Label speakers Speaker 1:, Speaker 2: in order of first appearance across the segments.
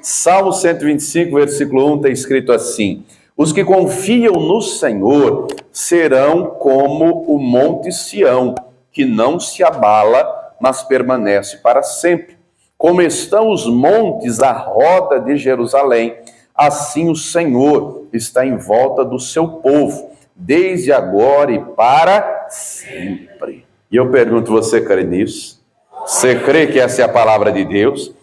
Speaker 1: Salmo 125, versículo 1, está escrito assim: os que confiam no Senhor serão como o monte Sião, que não se abala, mas permanece para sempre. Como estão os montes à roda de Jerusalém, assim o Senhor está em volta do seu povo, desde agora e para sempre. E eu pergunto, você crê nisso? Você crê que essa é a palavra de Deus?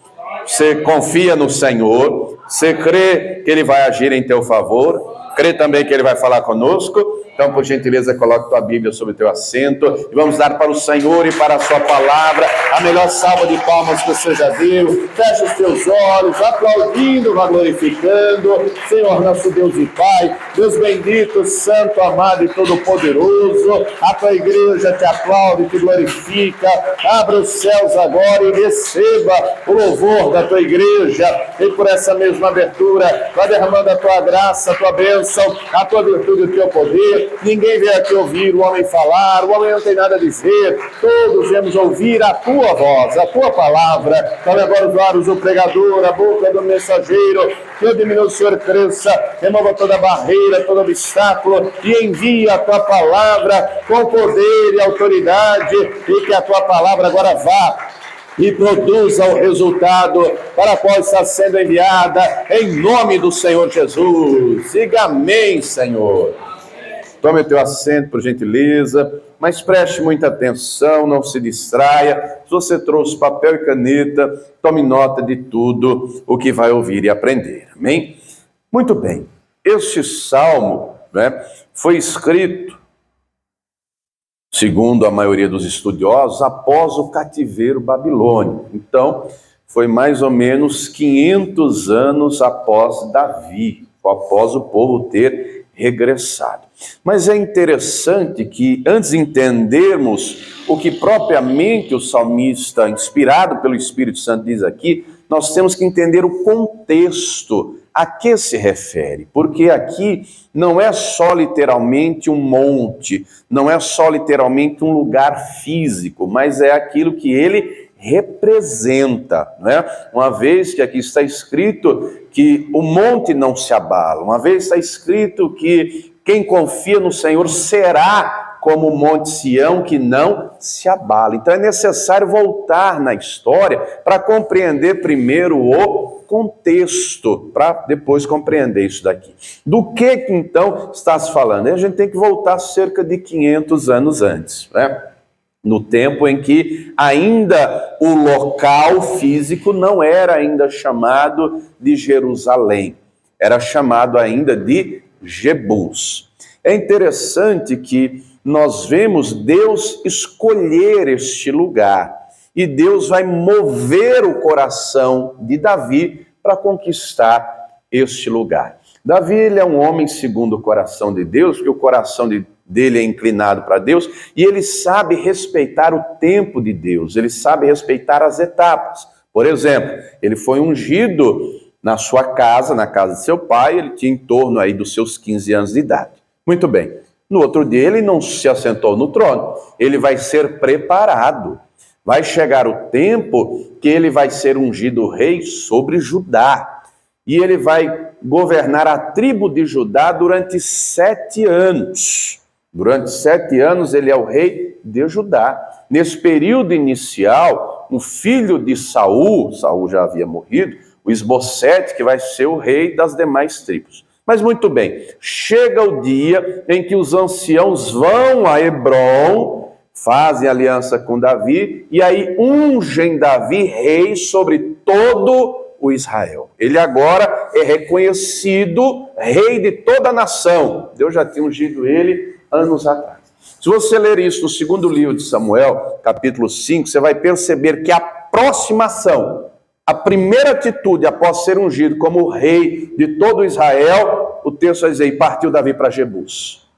Speaker 1: Você confia no Senhor? Você crê que Ele vai agir em teu favor? Crê também que Ele vai falar conosco? Então, por gentileza, coloque tua Bíblia sobre o teu assento e vamos dar para o Senhor e para a sua palavra a melhor salva de palmas que você já deu. Feche os teus olhos, aplaudindo, glorificando. Senhor, nosso Deus e Pai, Deus bendito, santo, amado e todo-poderoso, a tua igreja te aplaude, te glorifica. Abra os céus agora e receba o louvor da tua igreja. E por essa mesma abertura, vai derramando a tua graça, a tua bênção, a tua virtude e o teu poder. Ninguém veio aqui ouvir o homem falar, o homem não tem nada a dizer, todos viemos ouvir a tua voz, a tua palavra. Então agora os lábios do pregador, a boca do mensageiro, que eu diminua, o Senhor cresça, remova toda barreira, todo obstáculo e envia a tua palavra com poder e autoridade, e que a tua palavra agora vá e produza o resultado para qual está sendo enviada, em nome do Senhor Jesus. Diga amém, Senhor. Tome o teu assento, por gentileza, mas preste muita atenção, não se distraia. Se você trouxe papel e caneta, tome nota de tudo o que vai ouvir e aprender, amém? Muito bem, este salmo, foi escrito, segundo a maioria dos estudiosos, após o cativeiro babilônico. Então, foi mais ou menos 500 anos após Davi, após o povo ter regressado. Mas é interessante que, antes de entendermos o que propriamente o salmista, inspirado pelo Espírito Santo, diz aqui, nós temos que entender o contexto a que se refere, porque aqui não é só literalmente um monte, não é só literalmente um lugar físico, mas é aquilo que ele representa, né? Uma vez que aqui está escrito que o monte não se abala, uma vez está escrito que quem confia no Senhor será como o monte Sião, que não se abala. Então é necessário voltar na história para compreender primeiro o contexto, para depois compreender isso daqui. Do que então está se falando? A gente tem que voltar cerca de 500 anos antes, né? No tempo em que ainda o local físico não era ainda chamado de Jerusalém, era chamado ainda de Jebus. É interessante que nós vemos Deus escolher este lugar e Deus vai mover o coração de Davi para conquistar este lugar. Davi, ele é um homem segundo o coração de Deus, porque o coração dele é inclinado para Deus, e ele sabe respeitar o tempo de Deus, ele sabe respeitar as etapas. Por exemplo, ele foi ungido na sua casa, na casa de seu pai, ele tinha em torno aí dos seus 15 anos de idade. Muito bem, no outro dia ele não se assentou no trono, ele vai ser preparado. Vai chegar o tempo que ele vai ser ungido rei sobre Judá, e ele vai governar a tribo de Judá durante 7 anos. Durante 7 anos ele é o rei de Judá. Nesse período inicial, um filho de Saul já havia morrido, o Esbocete, que vai ser o rei das demais tribos. Mas muito bem, chega o dia em que os anciãos vão a Hebrom, fazem aliança com Davi, e aí ungem Davi rei sobre todo o Israel. Ele agora é reconhecido rei de toda a nação. Deus já tinha ungido ele anos atrás. Se você ler isso no segundo livro de Samuel, capítulo 5, você vai perceber que a aproximação, a primeira atitude após ser ungido como rei de todo Israel, o texto vai dizer, e partiu Davi para Jebus.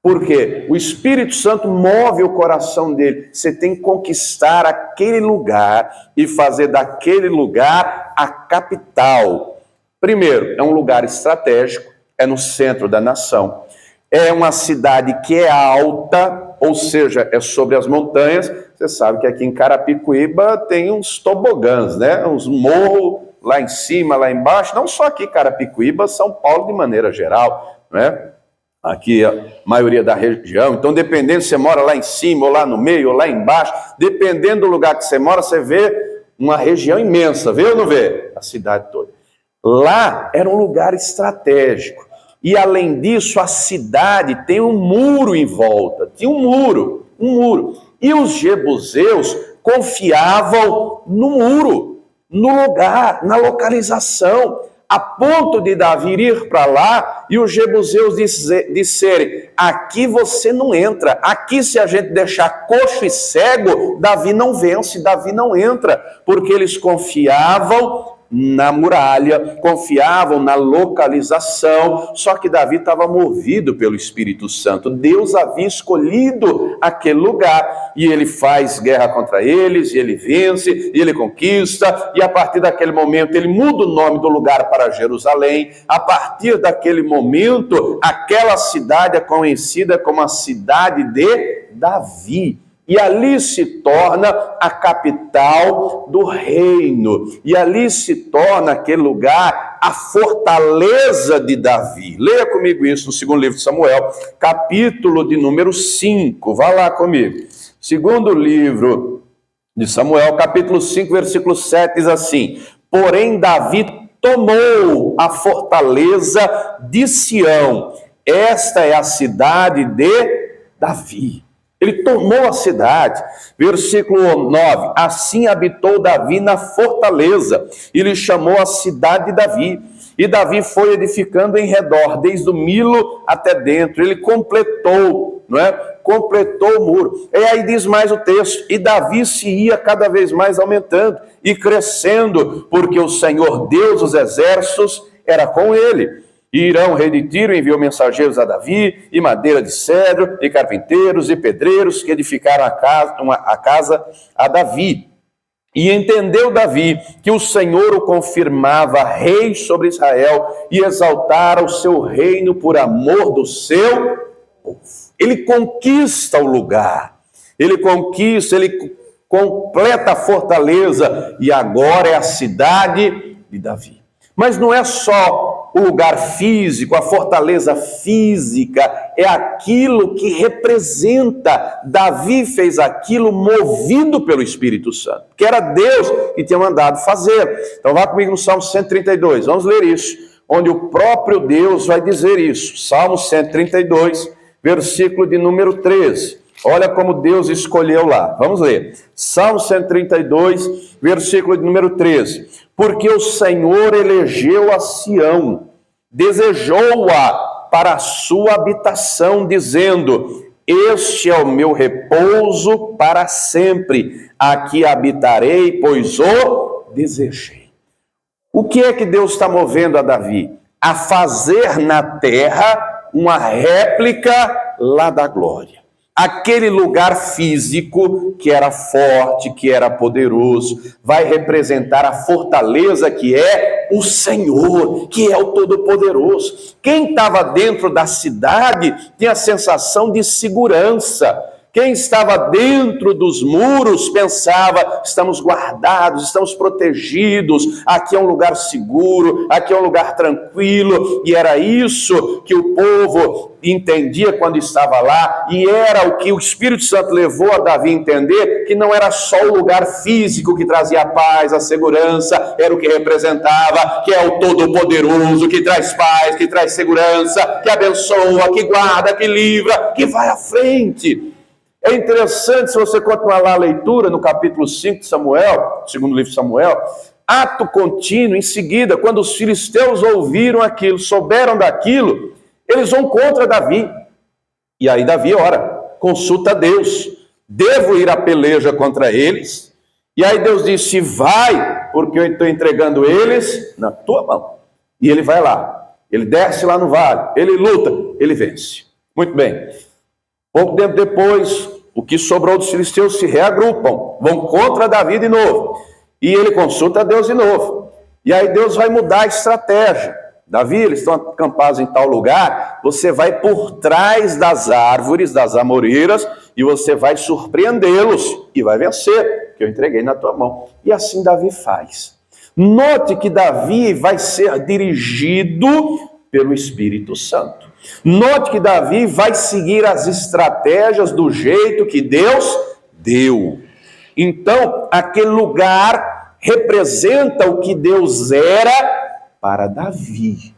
Speaker 1: Por quê? O Espírito Santo move o coração dele. Você tem que conquistar aquele lugar e fazer daquele lugar a capital. Primeiro, é um lugar estratégico, é no centro da nação. É uma cidade que é alta, ou seja, é sobre as montanhas. Você sabe que aqui em Carapicuíba tem uns tobogãs, né? Uns morros lá em cima, lá embaixo, não só aqui, Carapicuíba, São Paulo de maneira geral, né? Aqui a maioria da região. Então, dependendo se você mora lá em cima, ou lá no meio, ou lá embaixo, dependendo do lugar que você mora, você vê uma região imensa, vê ou não vê? A cidade toda. Lá era um lugar estratégico. E além disso, a cidade tem um muro em volta. Tinha um muro. E os jebuseus confiavam no muro, no lugar, na localização, a ponto de Davi ir para lá e os jebuseus disserem: aqui você não entra, aqui se a gente deixar coxo e cego, Davi não vence, Davi não entra, porque eles confiavam na muralha, confiavam na localização, só que Davi estava movido pelo Espírito Santo. Deus havia escolhido aquele lugar, e ele faz guerra contra eles, e ele vence, e ele conquista, e a partir daquele momento ele muda o nome do lugar para Jerusalém. A partir daquele momento, aquela cidade é conhecida como a cidade de Davi. E ali se torna a capital do reino. E ali se torna aquele lugar a fortaleza de Davi. Leia comigo isso no segundo livro de Samuel, capítulo de número 5. Vá lá comigo. Segundo livro de Samuel, capítulo 5, versículo 7, diz assim: porém Davi tomou a fortaleza de Sião. Esta é a cidade de Davi. Ele tomou a cidade. Versículo 9. Assim habitou Davi na fortaleza, e lhe chamou a cidade de Davi. E Davi foi edificando em redor, desde o Milo até dentro. Ele completou, não é? Completou o muro. E aí diz mais o texto: e Davi se ia cada vez mais aumentando e crescendo, porque o Senhor Deus dos exércitos era com ele. E Irão, rei de Tiro, enviou mensageiros a Davi, e madeira de cedro, e carpinteiros, e pedreiros, que edificaram a casa a Davi. E entendeu Davi que o Senhor o confirmava rei sobre Israel, e exaltara o seu reino por amor do seu povo. Ele conquista o lugar, ele conquista, ele completa a fortaleza, e agora é a cidade de Davi. Mas não é só o lugar físico, a fortaleza física, é aquilo que representa. Davi fez aquilo movido pelo Espírito Santo, que era Deus que tinha mandado fazer. Então vá comigo no Salmo 132, vamos ler isso, onde o próprio Deus vai dizer isso. Salmo 132, versículo de número 13. Olha como Deus escolheu lá. Vamos ler. Salmo 132, versículo de número 13. Porque o Senhor elegeu a Sião, desejou-a para a sua habitação, dizendo: este é o meu repouso para sempre, aqui habitarei, pois o desejei. O que é que Deus está movendo a Davi? A fazer na terra uma réplica lá da glória. Aquele lugar físico que era forte, que era poderoso, vai representar a fortaleza que é o Senhor, que é o Todo-Poderoso. Quem estava dentro da cidade tinha a sensação de segurança. Quem estava dentro dos muros pensava: estamos guardados, estamos protegidos, aqui é um lugar seguro, aqui é um lugar tranquilo. E era isso que o povo entendia quando estava lá, e era o que o Espírito Santo levou a Davi a entender, que não era só o lugar físico que trazia a paz, a segurança, era o que representava, que é o Todo-Poderoso, que traz paz, que traz segurança, que abençoa, que guarda, que livra, que vai à frente. É interessante, se você continuar lá a leitura, no capítulo 5 de Samuel, segundo livro de Samuel, ato contínuo, em seguida, quando os filisteus ouviram aquilo, souberam daquilo, eles vão contra Davi. E aí Davi ora, consulta a Deus: devo ir à peleja contra eles? E aí Deus disse: vai, porque eu estou entregando eles na tua mão. E ele vai lá, ele desce lá no vale, ele luta, ele vence. Muito bem. Pouco tempo depois, o que sobrou dos filisteus se reagrupam, vão contra Davi de novo. E ele consulta a Deus de novo. E aí Deus vai mudar a estratégia. Davi, eles estão acampados em tal lugar, você vai por trás das árvores, das amoreiras, e você vai surpreendê-los e vai vencer, que eu entreguei na tua mão. E assim Davi faz. Note que Davi vai ser dirigido pelo Espírito Santo. Note que Davi vai seguir as estratégias do jeito que Deus deu. Então, aquele lugar representa o que Deus era para Davi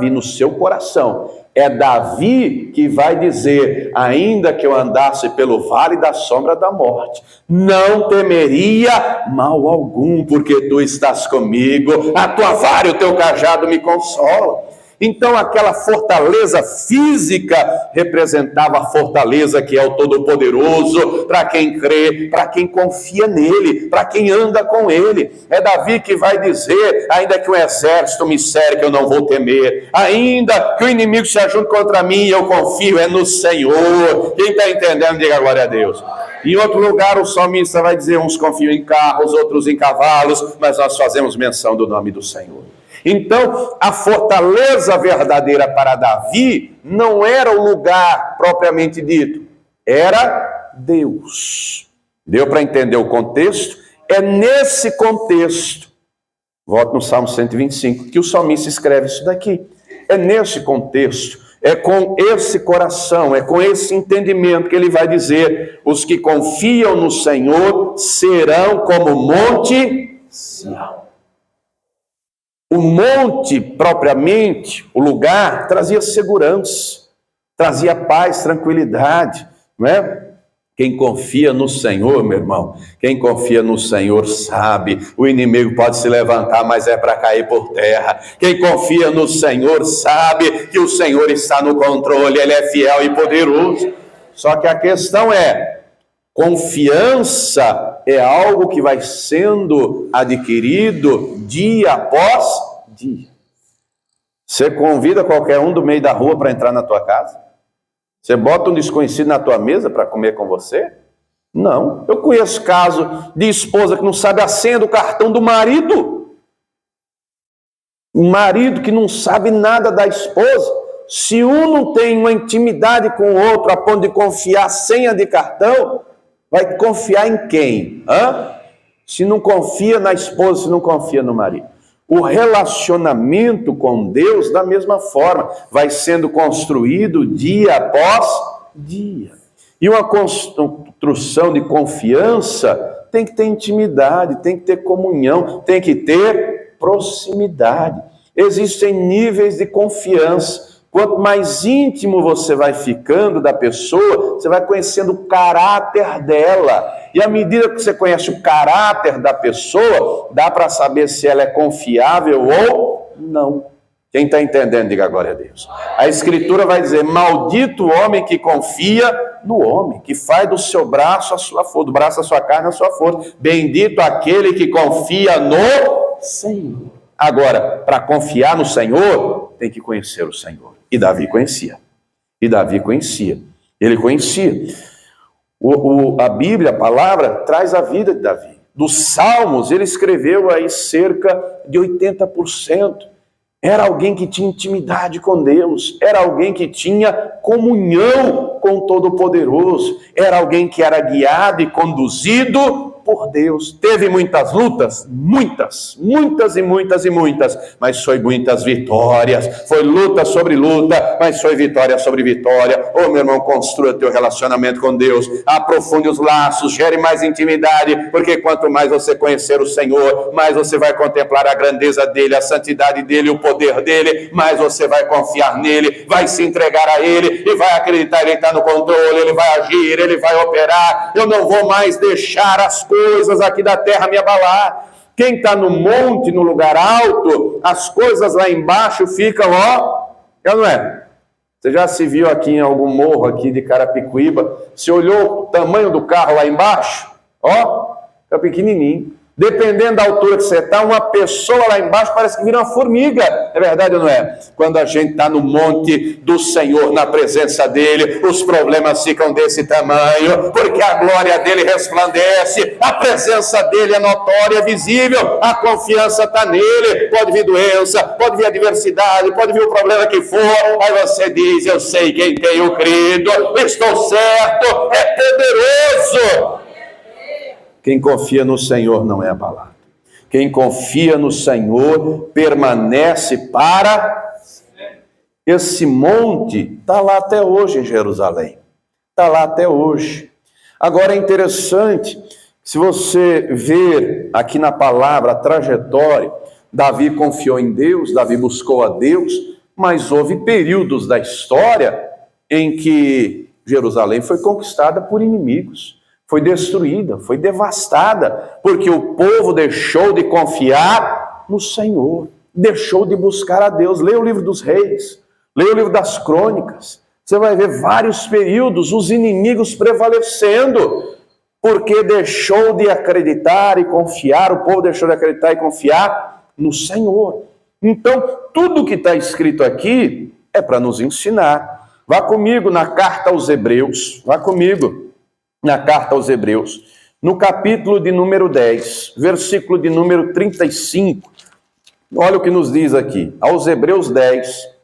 Speaker 1: no seu coração. É Davi que vai dizer: ainda que eu andasse pelo vale da sombra da morte, não temeria mal algum, porque tu estás comigo, a tua vara e o teu cajado me consolam. Então aquela fortaleza física representava a fortaleza que é o Todo-Poderoso, para quem crê, para quem confia nele, para quem anda com ele. É Davi que vai dizer: ainda que o exército me cerque, eu não vou temer. Ainda que o inimigo se ajunte contra mim, eu confio no Senhor. Quem está entendendo, diga glória a Deus. Em outro lugar o salmista vai dizer: uns confiam em carros, outros em cavalos, mas nós fazemos menção do nome do Senhor. Então, a fortaleza verdadeira para Davi não era o lugar propriamente dito, era Deus. Deu para entender o contexto? É nesse contexto, volto no Salmo 125, que o salmista escreve isso daqui. É nesse contexto, é com esse coração, é com esse entendimento que ele vai dizer: os que confiam no Senhor serão como o monte Sião. O monte, propriamente, o lugar, trazia segurança, trazia paz, tranquilidade, não é? Quem confia no Senhor, meu irmão, quem confia no Senhor sabe, o inimigo pode se levantar, mas é para cair por terra. Quem confia no Senhor sabe que o Senhor está no controle, Ele é fiel e poderoso. Só que a questão é: confiança é algo que vai sendo adquirido dia após dia. Você convida qualquer um do meio da rua para entrar na tua casa? Você bota um desconhecido na tua mesa para comer com você? Não. Eu conheço caso de esposa que não sabe a senha do cartão do marido. Um marido que não sabe nada da esposa. Se um não tem uma intimidade com o outro a ponto de confiar a senha de cartão, vai confiar em quem? Se não confia na esposa, se não confia no marido. O relacionamento com Deus, da mesma forma, vai sendo construído dia após dia. E uma construção de confiança tem que ter intimidade, tem que ter comunhão, tem que ter proximidade. Existem níveis de confiança. Quanto mais íntimo você vai ficando da pessoa, você vai conhecendo o caráter dela. E à medida que você conhece o caráter da pessoa, dá para saber se ela é confiável ou não. Quem está entendendo, diga glória a Deus. A Escritura vai dizer: maldito o homem que confia no homem, que faz do seu braço a sua força, do braço a sua carne a sua força. Bendito aquele que confia no Senhor. Agora, para confiar no Senhor, tem que conhecer o Senhor. E Davi conhecia. Ele conhecia. A Bíblia, a palavra, traz a vida de Davi. Dos Salmos, ele escreveu aí cerca de 80%. Era alguém que tinha intimidade com Deus. Era alguém que tinha comunhão com o Todo-Poderoso. Era alguém que era guiado e conduzido por Deus. Teve muitas lutas, muitas, mas foi muitas vitórias. Foi luta sobre luta, mas foi vitória sobre vitória. Meu irmão, construa teu relacionamento com Deus, aprofunde os laços, gere mais intimidade, porque quanto mais você conhecer o Senhor, mais você vai contemplar a grandeza dele, a santidade dele, o poder dele, mais você vai confiar nele, vai se entregar a ele e vai acreditar que ele está no controle, ele vai agir, ele vai operar. Eu não vou mais deixar as coisas aqui da terra me abalar. Quem está no monte, no lugar alto, as coisas lá embaixo ficam, não é? Você já se viu aqui em algum morro aqui de Carapicuíba? Você olhou o tamanho do carro lá embaixo? Fica pequenininho. Dependendo da altura que você está, uma pessoa lá embaixo parece que vira uma formiga. É verdade ou não é? Quando a gente está no monte do Senhor, na presença dele, os problemas ficam desse tamanho, porque a glória dele resplandece, a presença dele é notória, é visível, a confiança está nele. Pode vir doença, pode vir adversidade, pode vir o problema que for, aí você diz: eu sei quem tenho crido, estou certo, é poderoso. Quem confia no Senhor não é abalado. Quem confia no Senhor permanece para... Esse monte está lá até hoje em Jerusalém. Está lá até hoje. Agora é interessante, se você ver aqui na palavra a trajetória, Davi confiou em Deus, Davi buscou a Deus, mas houve períodos da história em que Jerusalém foi conquistada por inimigos, foi destruída, foi devastada, porque o povo deixou de confiar no Senhor, deixou de buscar a Deus. Leia o livro dos Reis, leia o livro das Crônicas, você vai ver vários períodos, os inimigos prevalecendo, porque deixou de acreditar e confiar, o povo deixou de acreditar e confiar no Senhor. Então, tudo que está escrito aqui é para nos ensinar. Vá comigo na carta aos Hebreus, vá comigo na carta aos Hebreus, no capítulo de número 10, versículo de número 35. Olha o que nos diz aqui, aos Hebreus 10,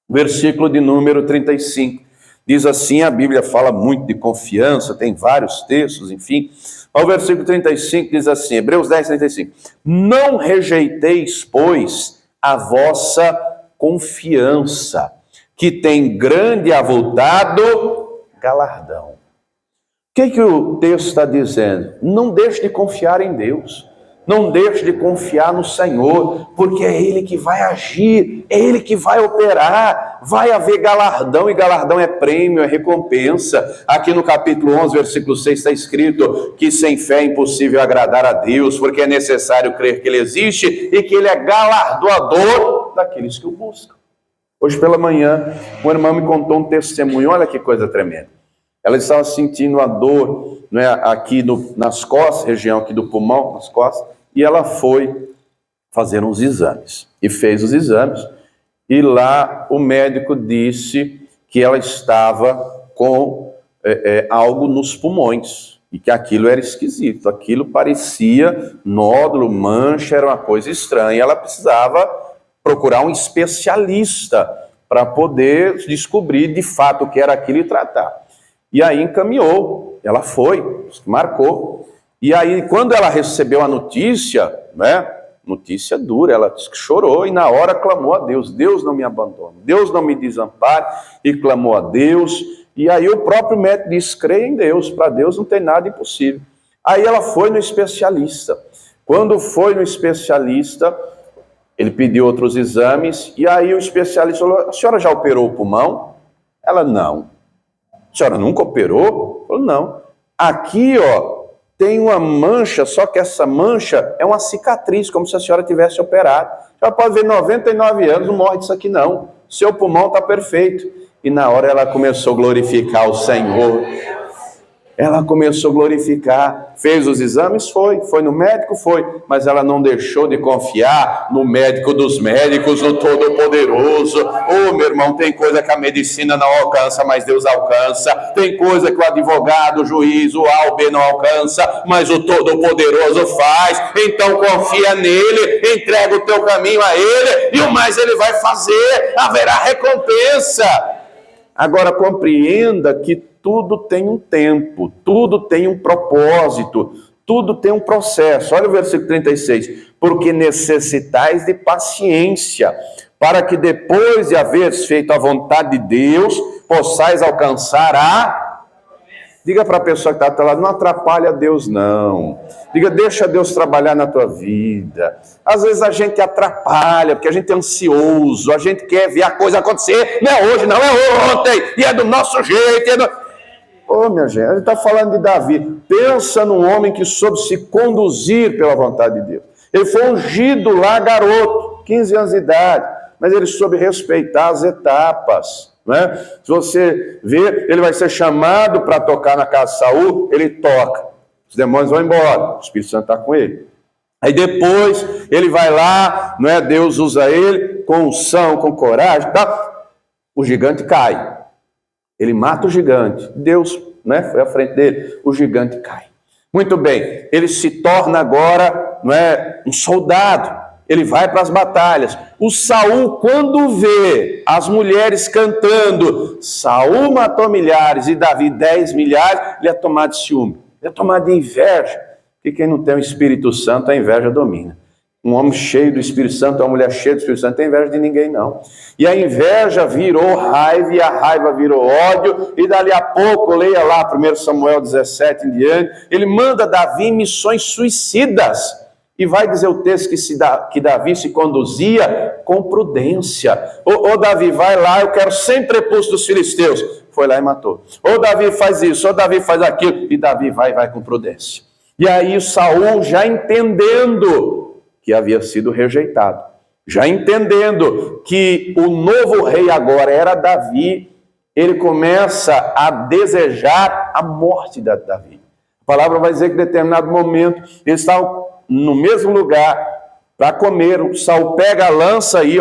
Speaker 1: versículo de número 35. Diz assim, a Bíblia fala muito de confiança, tem vários textos, enfim. Ao versículo 35 diz assim, Hebreus 10, 35. Não rejeiteis, pois, a vossa confiança, que tem grande e avultado galardão. O que o texto está dizendo? Não deixe de confiar em Deus. Não deixe de confiar no Senhor, porque é Ele que vai agir, é Ele que vai operar, vai haver galardão, e galardão é prêmio, é recompensa. Aqui no capítulo 11, versículo 6 está escrito que sem fé é impossível agradar a Deus, porque é necessário crer que Ele existe e que Ele é galardoador daqueles que o buscam. Hoje pela manhã, uma irmã me contou um testemunho, olha que coisa tremenda. Ela estava sentindo a dor, né, aqui nas costas, região aqui do pulmão, nas costas, e ela foi fazer uns exames. E fez os exames, e lá o médico disse que ela estava com algo nos pulmões, e que aquilo era esquisito, aquilo parecia nódulo, mancha, era uma coisa estranha, e ela precisava procurar um especialista para poder descobrir de fato o que era aquilo e tratar. E aí encaminhou, ela foi, marcou. E aí quando ela recebeu a notícia, né, notícia dura, ela disse que chorou e na hora clamou a Deus. Deus não me abandona, Deus não me desampare, e clamou a Deus. E aí o próprio médico disse, creia em Deus, para Deus não tem nada impossível. Aí ela foi no especialista. Quando foi no especialista, ele pediu outros exames, e aí o especialista falou, a senhora já operou o pulmão? Ela, não. A senhora nunca operou? Falou, não. Aqui, ó, tem uma mancha, só que essa mancha é uma cicatriz, como se a senhora tivesse operado. A senhora pode ver 99 anos, não morre disso aqui não. Seu pulmão está perfeito. E na hora ela começou a glorificar o Senhor. Ela começou a glorificar, fez os exames, foi no médico, mas ela não deixou de confiar no médico dos médicos, no Todo-Poderoso. Oh, meu irmão, tem coisa que a medicina não alcança, mas Deus alcança. Tem coisa que o advogado, o juiz, o A, o B não alcança, mas o Todo-Poderoso faz. Então confia nele, entrega o teu caminho a ele, e o mais ele vai fazer, haverá recompensa. Agora compreenda que tudo tem um tempo, tudo tem um propósito, tudo tem um processo. Olha o versículo 36. Porque necessitais de paciência, para que depois de haveres feito a vontade de Deus, possais alcançar a... Diga para a pessoa que está ao teu lado, não atrapalha Deus não. Diga, deixa Deus trabalhar na tua vida. Às vezes a gente atrapalha, porque a gente é ansioso, a gente quer ver a coisa acontecer. Não é hoje, não é ontem, e é do nosso jeito. Ô, minha gente, a gente está falando de Davi. Pensa num homem que soube se conduzir pela vontade de Deus. Ele foi ungido lá, garoto, 15 anos de idade, mas ele soube respeitar as etapas. Né? Se você ver, ele vai ser chamado para tocar na casa de Saul, ele toca, os demônios vão embora, o Espírito Santo está com ele. Aí depois ele vai lá, não é? Deus usa ele com unção, com coragem, tá? O gigante cai, ele mata o gigante, Deus, né, foi à frente dele, o gigante cai. Muito bem, ele se torna agora, não é, um soldado. Ele vai para as batalhas. O Saul, quando vê as mulheres cantando, Saul matou milhares e Davi 10 milhares, ele é tomado de ciúme, ele é tomado de inveja. que quem não tem o Espírito Santo, a inveja domina. Um homem cheio do Espírito Santo, uma mulher cheia do Espírito Santo, não tem inveja de ninguém, não. E a inveja virou raiva, e a raiva virou ódio, e dali a pouco, leia lá 1 Samuel 17 em diante, ele manda Davi em missões suicidas. E vai dizer o texto que Davi se conduzia com prudência. Ô Davi, vai lá, eu quero 100 prepulsos dos filisteus. Foi lá e matou. Ô Davi, faz isso, ô Davi, faz aquilo. E Davi vai com prudência. E aí o Saul, já entendendo que havia sido rejeitado, já entendendo que o novo rei agora era Davi, ele começa a desejar a morte de Davi. A palavra vai dizer que em determinado momento, eles estavam no mesmo lugar para comer, o Saul pega a lança e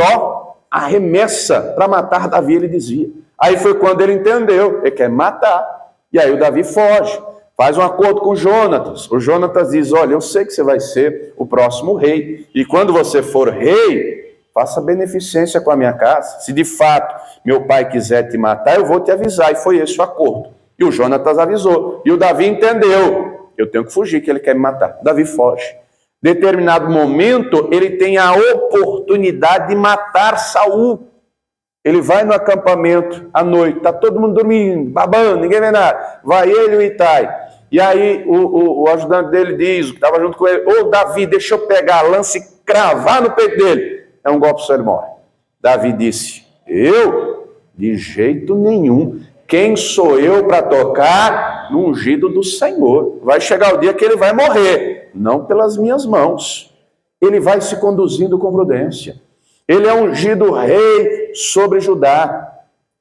Speaker 1: arremessa para matar Davi, ele desvia. Aí foi quando ele entendeu, ele quer matar, e aí o Davi foge. Faz um acordo com o Jonatas. O Jonatas diz, olha, eu sei que você vai ser o próximo rei. E quando você for rei, faça beneficência com a minha casa. Se de fato meu pai quiser te matar, eu vou te avisar. E foi esse o acordo. E o Jonatas avisou. E o Davi entendeu. Eu tenho que fugir, que ele quer me matar. Davi foge. Determinado momento, ele tem a oportunidade de matar Saul. Ele vai no acampamento à noite, está todo mundo dormindo, babando, ninguém vê nada. Vai ele e o Itai. E aí o ajudante dele diz, o que estava junto com ele, ô Davi, deixa eu pegar a lança e cravar no peito dele. É um golpe só, ele morre. Davi disse, eu? De jeito nenhum. Quem sou eu para tocar no ungido do Senhor? Vai chegar o dia que ele vai morrer, não pelas minhas mãos. Ele vai se conduzindo com prudência. Ele é ungido rei sobre Judá.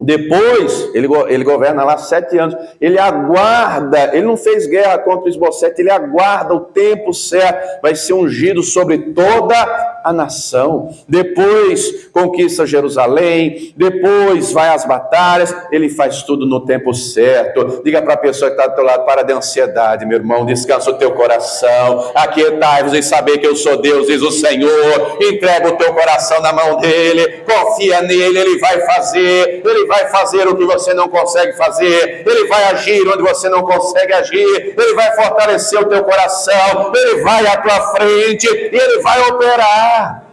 Speaker 1: Depois, ele governa lá 7 anos. Ele aguarda, ele não fez guerra contra o Isbosete, ele aguarda o tempo certo. Vai ser ungido sobre toda a nação. Depois, conquista Jerusalém. Depois, vai às batalhas. Ele faz tudo no tempo certo. Diga para a pessoa que está do teu lado, para de ansiedade, meu irmão. Descansa o teu coração. Aquietai-vos e saber que eu sou Deus, diz o Senhor. Entrega o teu coração na mão dele. Confia nele, ele vai fazer. Ele vai fazer o que você não consegue fazer, ele vai agir onde você não consegue agir, ele vai fortalecer o teu coração, ele vai à tua frente, e ele vai operar.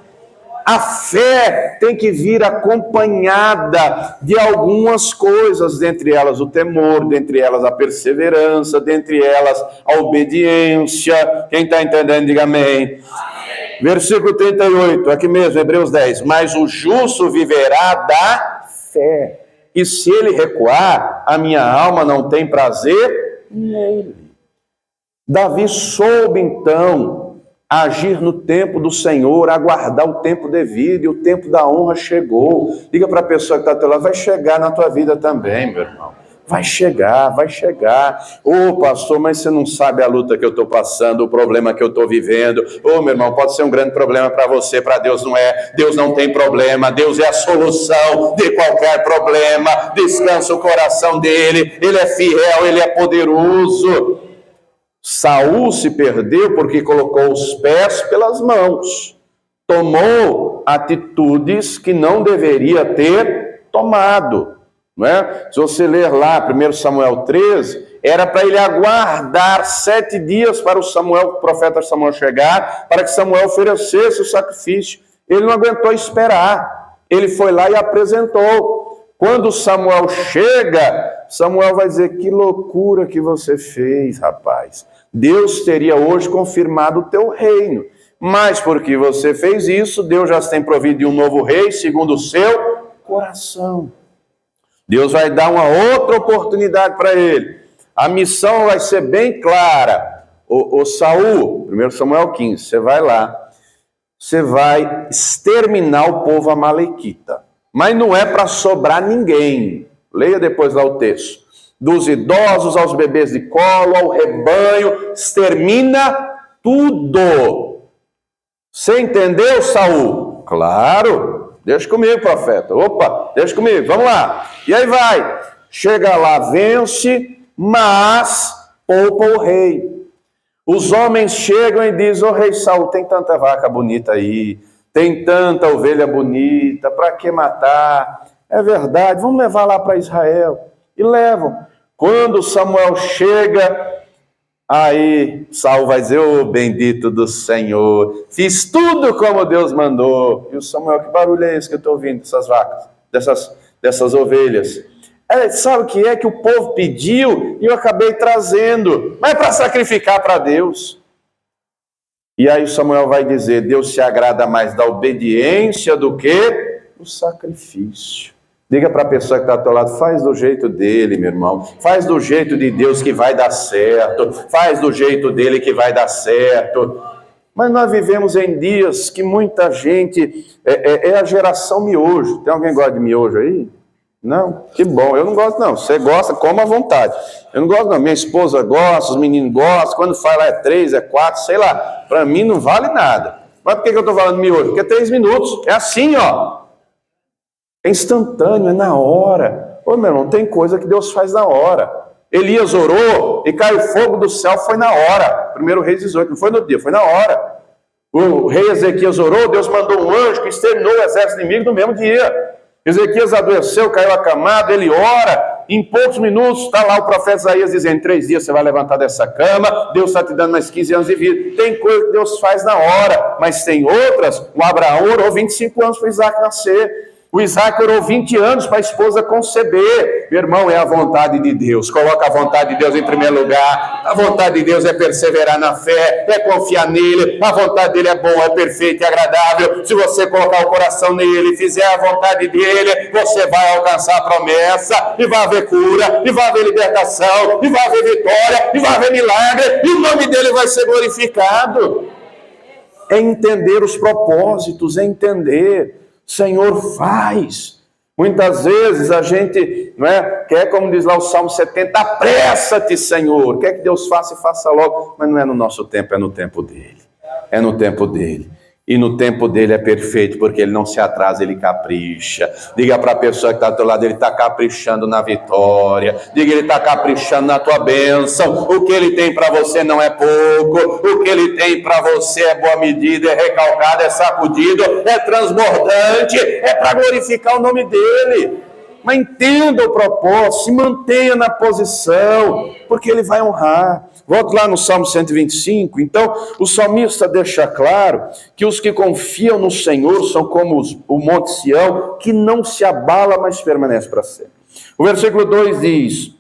Speaker 1: A fé tem que vir acompanhada de algumas coisas, dentre elas o temor, dentre elas a perseverança, dentre elas a obediência. Quem está entendendo, diga amém. Versículo 38, aqui mesmo, Hebreus 10. Mas o justo viverá da fé. E se ele recuar, a minha alma não tem prazer nele. Davi soube então agir no tempo do Senhor, aguardar o tempo devido, e o tempo da honra chegou. Diga para a pessoa que está ao teu lado, vai chegar na tua vida também, meu irmão. Vai chegar, vai chegar. Ô pastor, mas você não sabe a luta que eu estou passando, o problema que eu estou vivendo. Ô meu irmão, pode ser um grande problema para você, para Deus não é. Deus não tem problema, Deus é a solução de qualquer problema. Descansa o coração dele, ele é fiel, ele é poderoso. Saul se perdeu porque colocou os pés pelas mãos. Tomou atitudes que não deveria ter tomado. Não é? Se você ler lá 1 Samuel 13, era para ele aguardar 7 dias para o profeta Samuel chegar, para que Samuel oferecesse o sacrifício. Ele não aguentou esperar, ele foi lá e apresentou. Quando Samuel chega, Samuel vai dizer, que loucura que você fez, rapaz. Deus teria hoje confirmado o teu reino, mas porque você fez isso, Deus já tem provido de um novo rei, segundo o seu coração. Deus vai dar uma outra oportunidade para ele. A missão vai ser bem clara. O Saul, 1 Samuel 15, você vai lá. Você vai exterminar o povo amalequita. Mas não é para sobrar ninguém. Leia depois lá o texto. Dos idosos aos bebês de colo, ao rebanho, extermina tudo. Você entendeu, Saul? Claro. Deixa comigo, profeta. Opa, deixa comigo, vamos lá. E aí vai. Chega lá, vence, mas poupa o rei. Os homens chegam e dizem, ô rei Saul, tem tanta vaca bonita aí, tem tanta ovelha bonita, para que matar? É verdade, vamos levar lá para Israel. E levam. Quando Samuel chega, Aí Saul vai dizer: ô bendito do Senhor, fiz tudo como Deus mandou. E o Samuel: que barulho é esse que eu estou ouvindo dessas vacas, dessas ovelhas? Sabe o que é que o povo pediu e eu acabei trazendo, mas para sacrificar para Deus. E aí Samuel vai dizer: Deus se agrada mais da obediência do que do sacrifício. Diga para a pessoa que está ao teu lado: faz do jeito dele, meu irmão. Faz do jeito de Deus que vai dar certo. Faz do jeito dele que vai dar certo. Mas nós vivemos em dias que muita gente... É a geração miojo. Tem alguém que gosta de miojo aí? Não? Que bom. Eu não gosto não. Você gosta, coma à vontade. Eu não gosto não. Minha esposa gosta, os meninos gostam. Quando fala é 3, é 4, sei lá. Para mim não vale nada. Mas por que eu estou falando miojo? Porque é 3 minutos. É assim, ó. É instantâneo, é na hora. Ô, meu irmão, tem coisa que Deus faz na hora. Elias orou e caiu fogo do céu, foi na hora. 1 Reis 18, não foi no dia, foi na hora. O rei Ezequias orou, Deus mandou um anjo que exterminou o exército inimigo no mesmo dia. Ezequias adoeceu, caiu acamado, ele ora. Em poucos minutos está lá o profeta Isaías dizendo: em 3 dias você vai levantar dessa cama, Deus está te dando mais 15 anos de vida. Tem coisa que Deus faz na hora, mas tem outras. O Abraão orou 25 anos para Isaac nascer. O Isaac orou 20 anos para a esposa conceber. Meu irmão, é a vontade de Deus. Coloca a vontade de Deus em primeiro lugar. A vontade de Deus é perseverar na fé, é confiar nele. A vontade dele é boa, é perfeita e agradável. Se você colocar o coração nele e fizer a vontade dele, você vai alcançar a promessa, e vai haver cura, e vai haver libertação, e vai haver vitória, e vai haver milagre, e o nome dele vai ser glorificado. É entender os propósitos, é entender. Senhor, faz. Muitas vezes a gente, quer, como diz lá o Salmo 70, apressa-te, Senhor. Quer que Deus faça e faça logo, mas não é no nosso tempo, é no tempo dele. É no tempo dele. E no tempo dele é perfeito, porque ele não se atrasa, ele capricha. Diga para a pessoa que está do teu lado: ele está caprichando na vitória. Diga: ele está caprichando na tua bênção. O que ele tem para você não é pouco. O que ele tem para você é boa medida, é recalcado, é sacudido, é transbordante, é para glorificar o nome dele. Mas entenda o propósito, se mantenha na posição, porque ele vai honrar. Volto lá no Salmo 125, então o salmista deixa claro que os que confiam no Senhor são como o Monte Sião, que não se abala, mas permanece para sempre. O versículo 2 diz: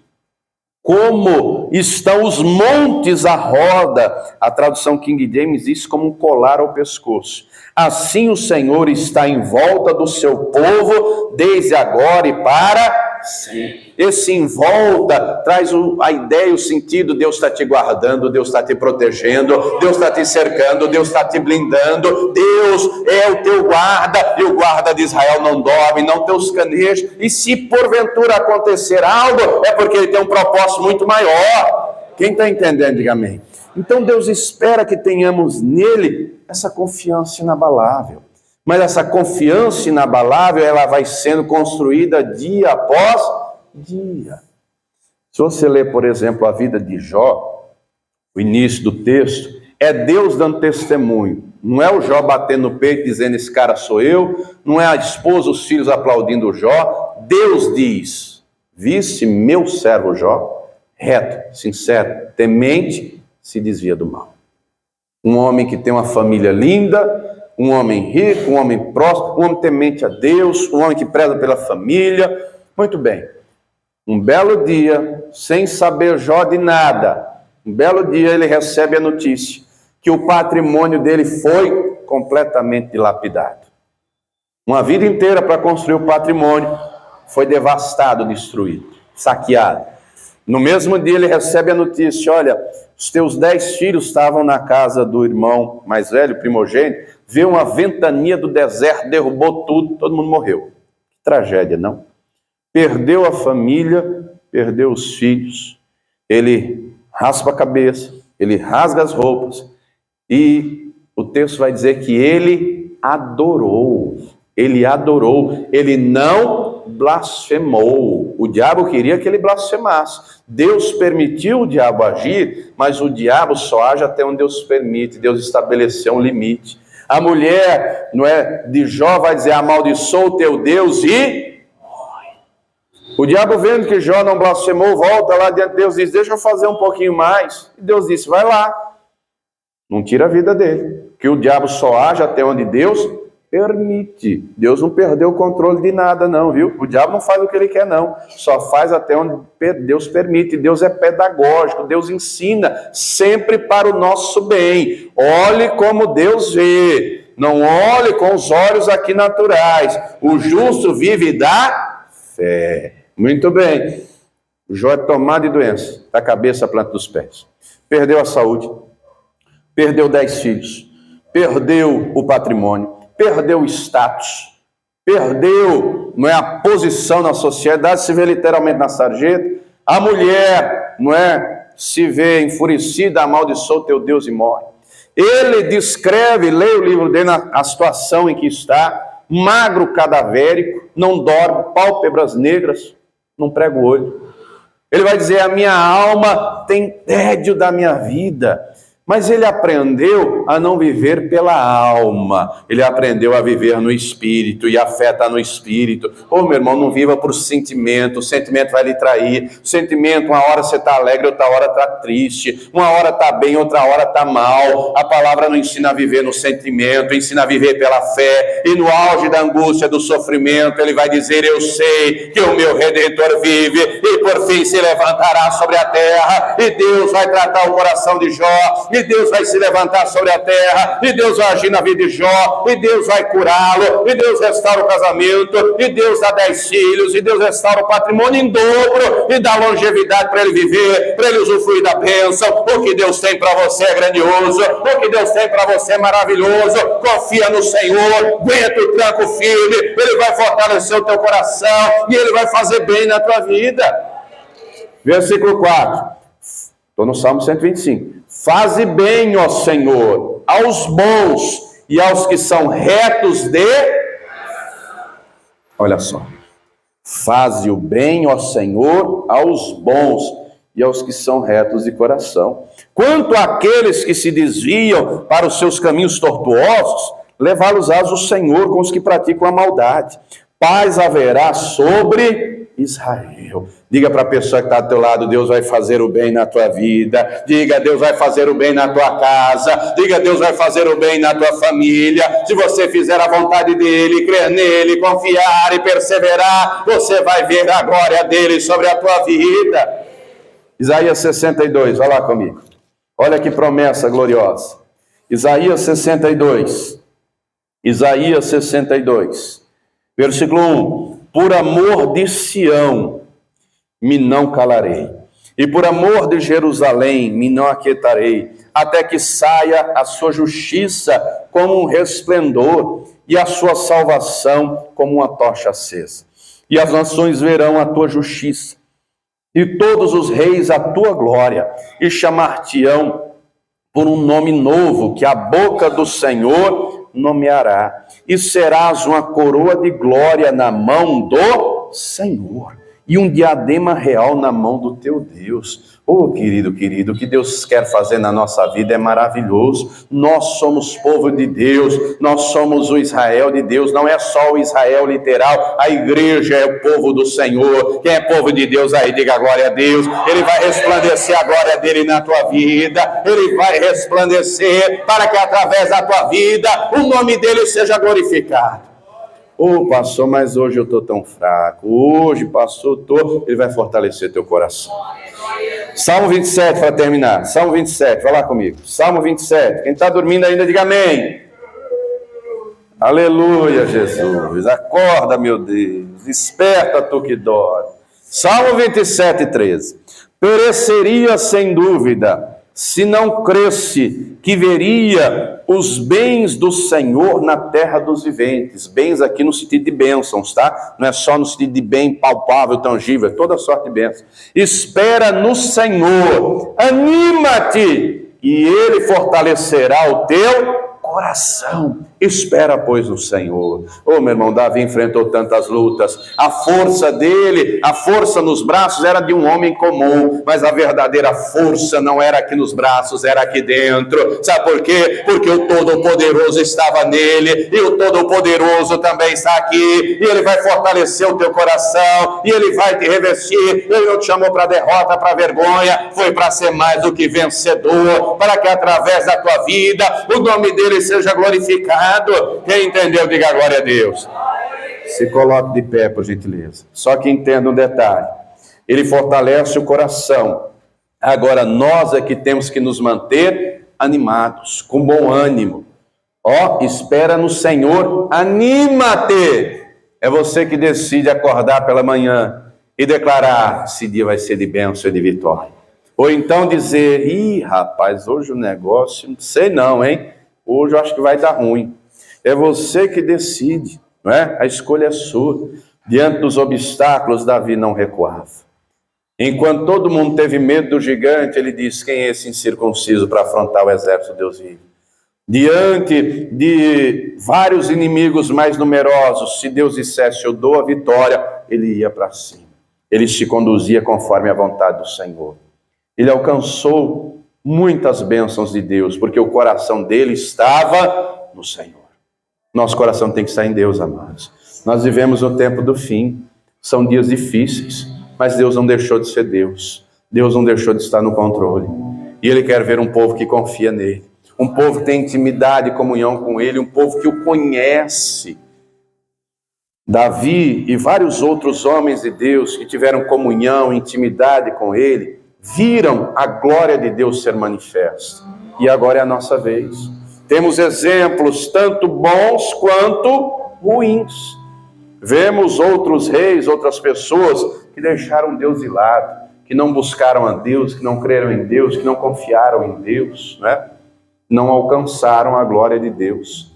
Speaker 1: como estão os montes à roda, a tradução King James diz como um colar ao pescoço. Assim o Senhor está em volta do seu povo, desde agora e para sempre. Esse em volta traz a ideia e o sentido: Deus está te guardando, Deus está te protegendo, Deus está te cercando, Deus está te blindando, Deus é o teu guarda, e o guarda de Israel não dorme, não tem os canejos, e se porventura acontecer algo, é porque ele tem um propósito muito maior. Quem está entendendo, diga amém. Então Deus espera que tenhamos nele essa confiança inabalável. Mas essa confiança inabalável, ela vai sendo construída dia após dia. Se você ler, por exemplo, a vida de Jó, o início do texto, é Deus dando testemunho. Não é o Jó batendo no peito dizendo: esse cara sou eu. Não é a esposa, os filhos aplaudindo o Jó. Deus diz: viste meu servo Jó, reto, sincero, temente, se desvia do mal. Um homem que tem uma família linda, um homem rico, um homem próspero, um homem temente a Deus, um homem que preza pela família. Muito bem. Um belo dia, sem saber Jó de nada, um belo dia ele recebe a notícia que o patrimônio dele foi completamente dilapidado. Uma vida inteira para construir o patrimônio foi devastado, destruído, saqueado. No mesmo dia ele recebe a notícia: olha, os teus 10 filhos estavam na casa do irmão mais velho, primogênito, veio uma ventania do deserto, derrubou tudo, todo mundo morreu. Que tragédia, não? Perdeu a família, perdeu os filhos, ele raspa a cabeça, ele rasga as roupas, e o texto vai dizer que ele adorou, ele não blasfemou. O diabo queria que ele blasfemasse. Deus permitiu o diabo agir, mas o diabo só age até onde Deus permite. Deus estabeleceu um limite. A mulher, de Jó vai dizer: amaldiçoa o teu Deus e morre. O diabo, vendo que Jó não blasfemou, volta lá diante de Deus e diz: deixa eu fazer um pouquinho mais. E Deus disse: vai lá. Não tira a vida dele. Que o diabo só age até onde Deus permite. Deus não perdeu o controle de nada, não, viu? O diabo não faz o que ele quer, não. Só faz até onde Deus permite. Deus é pedagógico. Deus ensina sempre para o nosso bem. Olhe como Deus vê. Não olhe com os olhos aqui naturais. O justo vive da fé. Muito bem. O Jó é tomado de doença, da cabeça à planta dos pés. Perdeu a saúde. Perdeu 10 filhos. Perdeu o patrimônio. Perdeu o status. Perdeu, não é, a posição na sociedade. Se vê literalmente na sarjeta. A mulher, não é, se vê enfurecida, amaldiçoa o teu Deus e morre. Ele descreve, leia o livro dele, a situação em que está, magro, cadavérico, não dorme, pálpebras negras, não prega o olho. Ele vai dizer: a minha alma tem tédio da minha vida. Mas ele aprendeu a não viver pela alma, ele aprendeu a viver no Espírito, e a fé está no Espírito. Ô meu irmão, não viva por sentimento, o sentimento vai lhe trair. O sentimento, uma hora você está alegre, outra hora está triste, uma hora está bem, outra hora está mal. A palavra não ensina a viver no sentimento, ensina a viver pela fé. E no auge da angústia, do sofrimento, ele vai dizer: eu sei que o meu Redentor vive, e por fim se levantará sobre a terra. E Deus vai tratar o coração de Jó, e Deus vai se levantar sobre a terra, e Deus vai agir na vida de Jó, e Deus vai curá-lo, e Deus restaura o casamento, e Deus dá 10 filhos, e Deus restaura o patrimônio em dobro, e dá longevidade para ele viver, para ele usufruir da bênção. O que Deus tem para você é grandioso, o que Deus tem para você é maravilhoso. Confia no Senhor, aguenta o tranco firme, Ele vai fortalecer o teu coração, e Ele vai fazer bem na tua vida. Versículo 4, estou no Salmo 125. Faze bem, ó Senhor, aos bons e aos que são retos de... Olha só. Faze o bem, ó Senhor, aos bons e aos que são retos de coração. Quanto àqueles que se desviam para os seus caminhos tortuosos, levá-los-ás o Senhor com os que praticam a maldade. Paz haverá sobre Israel. Diga para a pessoa que está do teu lado: Deus vai fazer o bem na tua vida. Diga: Deus vai fazer o bem na tua casa. Diga: Deus vai fazer o bem na tua família. Se você fizer a vontade dEle, crer nele, confiar e perseverar, você vai ver a glória dEle sobre a tua vida. Isaías 62, vai lá comigo. Olha que promessa gloriosa. Isaías 62. Isaías 62. Versículo 1. Por amor de Sião me não calarei, e por amor de Jerusalém me não aquietarei, até que saia a sua justiça como um resplendor, e a sua salvação como uma tocha acesa. E as nações verão a tua justiça, e todos os reis a tua glória, e chamar-te-ão por um nome novo, que a boca do Senhor nomeará, e serás uma coroa de glória na mão do Senhor, e um diadema real na mão do teu Deus. Oh, querido, o que Deus quer fazer na nossa vida é maravilhoso. Nós somos povo de Deus, nós somos o Israel de Deus. Não é só o Israel literal, a igreja é o povo do Senhor. Quem é povo de Deus aí, diga a glória a Deus. Ele vai resplandecer a glória dele na tua vida, ele vai resplandecer para que através da tua vida o nome dele seja glorificado. Oh, pastor, mas hoje eu estou tão fraco. Hoje, pastor, ele vai fortalecer teu coração. Salmo 27, para terminar. Salmo 27, vai lá comigo. Salmo 27. Quem está dormindo ainda, diga amém. Aleluia, Jesus. Acorda, meu Deus. Desperta, tu que dorme. Salmo 27, 13. Pereceria sem dúvida, se não cresce, que veria os bens do Senhor na terra dos viventes. Bens aqui no sentido de bênçãos, tá? Não é só no sentido de bem palpável, tangível, é toda sorte de bênçãos. Espera no Senhor, anima-te, e Ele fortalecerá o teu oração. Espera, pois, no Senhor. Ô, meu irmão, Davi enfrentou tantas lutas. A força dele, a força nos braços era de um homem comum, mas a verdadeira força não era aqui nos braços, era aqui dentro. Sabe por quê? Porque o Todo-Poderoso estava nele, e o Todo-Poderoso também está aqui, e ele vai fortalecer o teu coração, e ele vai te revestir. Ele não te chamou para derrota, para vergonha, foi para ser mais do que vencedor, para que através da tua vida o nome dele seja glorificado. Quem entendeu, diga glória a Deus. Se coloque de pé, por gentileza. Só que entenda um detalhe: ele fortalece o coração. Agora nós é que temos que nos manter animados, com bom ânimo. Espera no Senhor, anima-te. É você que decide acordar pela manhã e declarar: esse dia vai ser de bênção e de vitória. Ou então dizer: rapaz, hoje o negócio, não sei não, hein? Hoje eu acho que vai dar ruim. É você que decide, não é? A escolha é sua. Diante dos obstáculos, Davi não recuava. Enquanto todo mundo teve medo do gigante, ele disse: quem é esse incircunciso para afrontar o exército de Deus vivo? Diante de vários inimigos mais numerosos, se Deus dissesse: eu dou a vitória, ele ia para cima. Ele se conduzia conforme a vontade do Senhor. Ele alcançou muitas bênçãos de Deus, porque o coração dele estava no Senhor. Nosso coração tem que estar em Deus, amados. Nós vivemos no tempo do fim. São dias difíceis, mas Deus não deixou de ser Deus. Deus não deixou de estar no controle. E Ele quer ver um povo que confia nele. Um povo que tem intimidade e comunhão com Ele. Um povo que o conhece. Davi e vários outros homens de Deus que tiveram comunhão, intimidade com Ele, viram a glória de Deus ser manifesta. E agora é a nossa vez. Temos exemplos tanto bons quanto ruins. Vemos outros reis, outras pessoas que deixaram Deus de lado, que não buscaram a Deus, que não creram em Deus, que não confiaram em Deus, né? Não alcançaram a glória de Deus.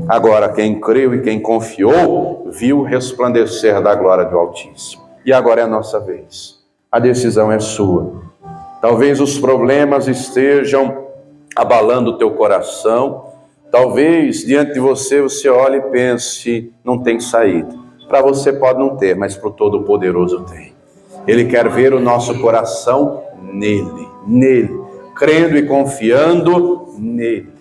Speaker 1: Agora, quem creu e quem confiou, viu o resplandecer da glória do Altíssimo. E agora é a nossa vez. A decisão é sua. Talvez os problemas estejam abalando o teu coração. Talvez diante de você olhe e pense: não tem saída. Para você pode não ter, mas para o Todo-Poderoso tem. Ele quer ver o nosso coração nele, crendo e confiando nele.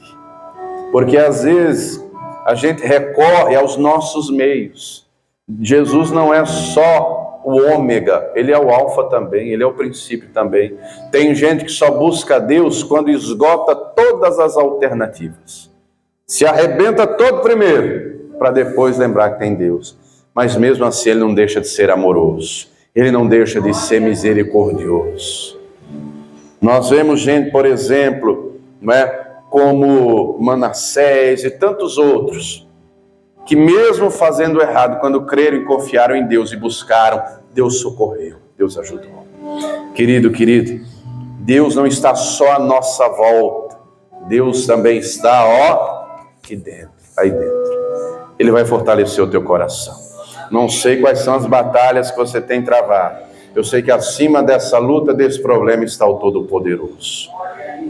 Speaker 1: Porque às vezes a gente recorre aos nossos meios. Jesus não é só o ômega, ele é o alfa também, ele é o princípio também. Tem gente que só busca Deus quando esgota todas as alternativas. Se arrebenta todo primeiro, para depois lembrar que tem Deus. Mas mesmo assim ele não deixa de ser amoroso. Ele não deixa de ser misericordioso. Nós vemos gente, por exemplo, não é, como Manassés e tantos outros, que mesmo fazendo errado, quando creram e confiaram em Deus e buscaram, Deus socorreu, Deus ajudou. Querido, Deus não está só à nossa volta, Deus também está, aqui dentro, aí dentro. Ele vai fortalecer o teu coração. Não sei quais são as batalhas que você tem travado. Eu sei que acima dessa luta, desse problema, está o Todo-Poderoso.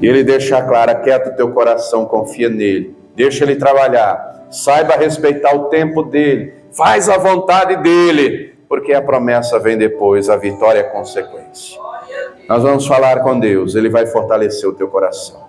Speaker 1: E Ele deixa claro: aquieta o teu coração, confia nele, deixa Ele trabalhar. Saiba respeitar o tempo dele, faz a vontade dele, porque a promessa vem depois, a vitória é consequência. Nós vamos falar com Deus, Ele vai fortalecer o teu coração.